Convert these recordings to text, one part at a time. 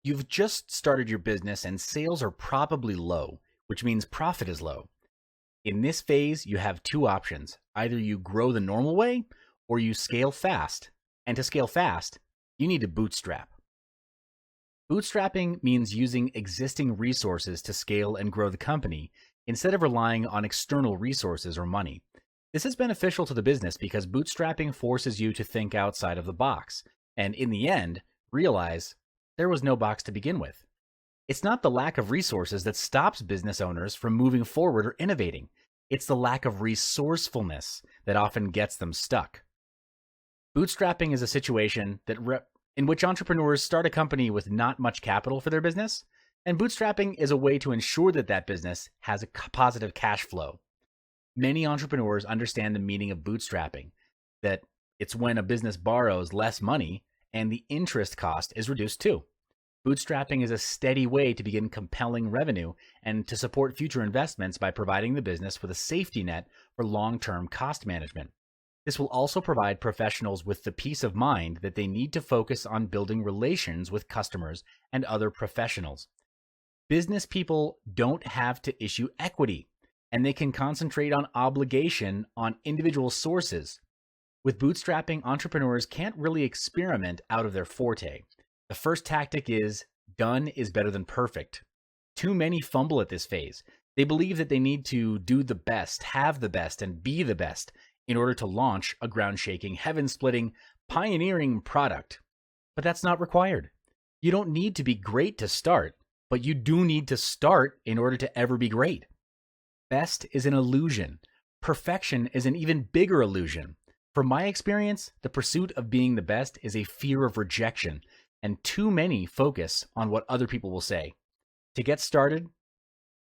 You've just started your business and sales are probably low, which means profit is low. In this phase, you have two options. Either you grow the normal way or you scale fast. And to scale fast, you need to bootstrap. Bootstrapping means using existing resources to scale and grow the company instead of relying on external resources or money. This is beneficial to the business because bootstrapping forces you to think outside of the box and, in the end, realize there was no box to begin with. It's not the lack of resources that stops business owners from moving forward or innovating. It's the lack of resourcefulness that often gets them stuck. Bootstrapping is a situation in which entrepreneurs start a company with not much capital for their business, and bootstrapping is a way to ensure that that business has a positive cash flow. Many entrepreneurs understand the meaning of bootstrapping, that it's when a business borrows less money and the interest cost is reduced too. Bootstrapping is a steady way to begin compelling revenue and to support future investments by providing the business with a safety net for long-term cost management. This will also provide professionals with the peace of mind that they need to focus on building relations with customers and other professionals. Business people don't have to issue equity, and they can concentrate on obligation on individual sources. With bootstrapping, entrepreneurs can't really experiment out of their forte. The first tactic is done is better than perfect. Too many fumble at this phase. They believe that they need to do the best, have the best, and be the best in order to launch a ground-shaking, heaven-splitting, pioneering product. But that's not required. You don't need to be great to start, but you do need to start in order to ever be great. Best is an illusion. Perfection is an even bigger illusion. From my experience, the pursuit of being the best is a fear of rejection, and too many focus on what other people will say. To get started,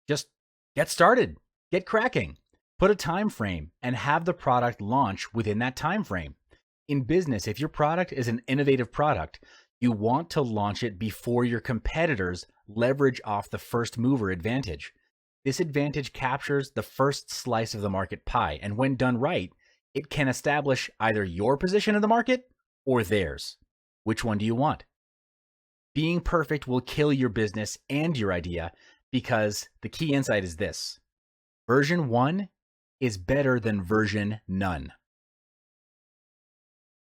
just get started. Get cracking. Put a time frame and have the product launch within that time frame. In business, if your product is an innovative product, you want to launch it before your competitors leverage off the first mover advantage. This advantage captures the first slice of the market pie, and when done right, it can establish either your position in the market or theirs. Which one do you want? Being perfect will kill your business and your idea because the key insight is this: version 1 is better than version none.